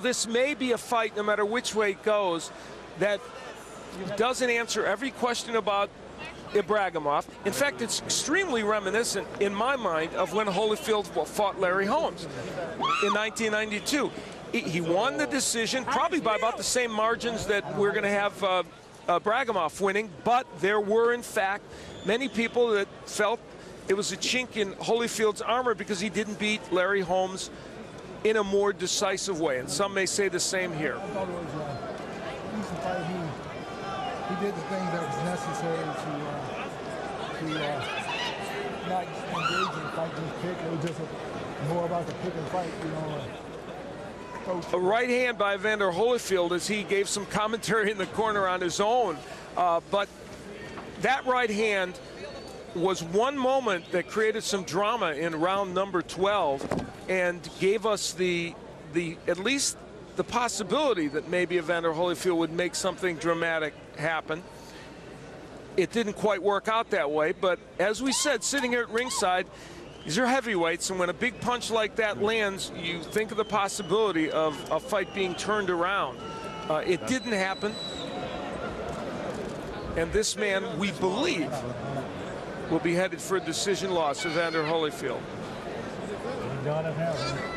this may be a fight, no matter which way it goes, that doesn't answer every question about Ibragimov. In fact, it's extremely reminiscent, in my mind, of when Holyfield fought Larry Holmes in 1992. He won the decision, probably by about the same margins that we're going to have Ibragimov winning, but there were, in fact, many people that felt it was a chink in Holyfield's armor because he didn't beat Larry Holmes in a more decisive way, and some may say the same here. I thought it was he did the thing that was necessary to not engage in fight, just pick. It was just more about the pick and fight, A right hand by Evander Holyfield as he gave some commentary in the corner on his own, but that right hand was one moment that created some drama in round number 12. and gave us the at least the possibility that maybe Evander Holyfield would make something dramatic happen. It didn't quite work out that way, but as we said, sitting here at ringside, these are heavyweights, and when a big punch like that lands, you think of the possibility of a fight being turned around. It didn't happen, and this man, we believe, will be headed for a decision loss, Evander Holyfield.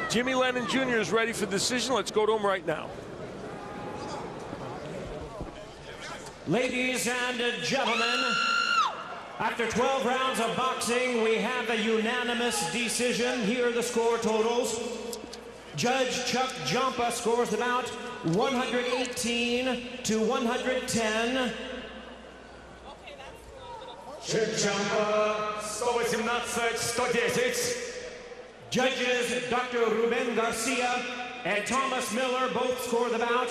Jimmy Lennon Jr. is ready for the decision. Let's go to him right now. Ladies and gentlemen, after 12 rounds of boxing, we have a unanimous decision. Here are the score totals. Judge Chuck Jumpa scores the bout 118 to 110. Chuck Jumpa 118-110. Judges Dr. Ruben Garcia and Thomas Miller both score the bout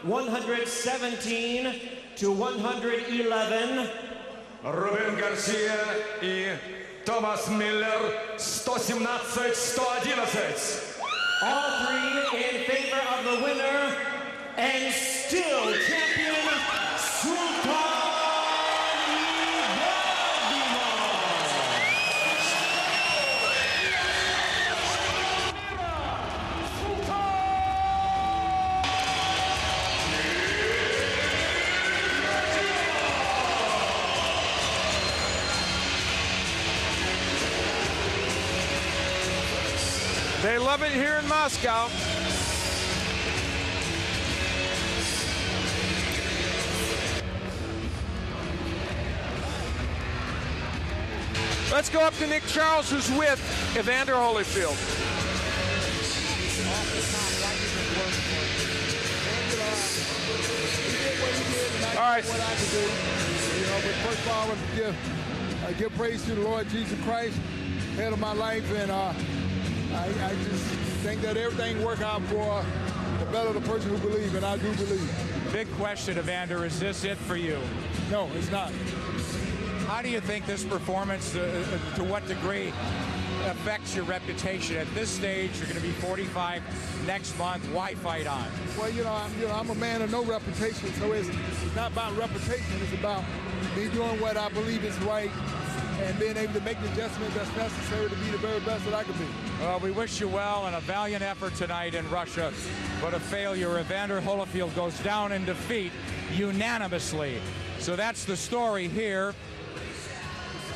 117 to 111. Ruben Garcia и Thomas Miller 117-111. All three in favor of the winner and still champion, Sultan They love it here in Moscow. Let's go up to Nick Charles, who's with Evander Holyfield. All right. What I could do, you know, but first of all, I want to give praise to the Lord Jesus Christ, head of my life, and I just think that everything work out for the better of the person who believes, and I do believe. Big question, Evander, is this it for you? No, it's not. How do you think this performance, to what degree, affects your reputation? At this stage, you're going to be 45 next month. Why fight on? Well, I'm a man of no reputation, so it's not about reputation. It's about me doing what I believe is right and being able to make the adjustments that's necessary to be the very best that I can be. Well, we wish you well and a valiant effort tonight in Russia, but a failure. Evander Holyfield goes down in defeat unanimously. So that's the story here.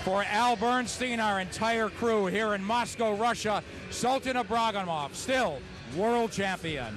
For Al Bernstein, our entire crew here in Moscow, Russia, Sultan Ibragimov, still world champion.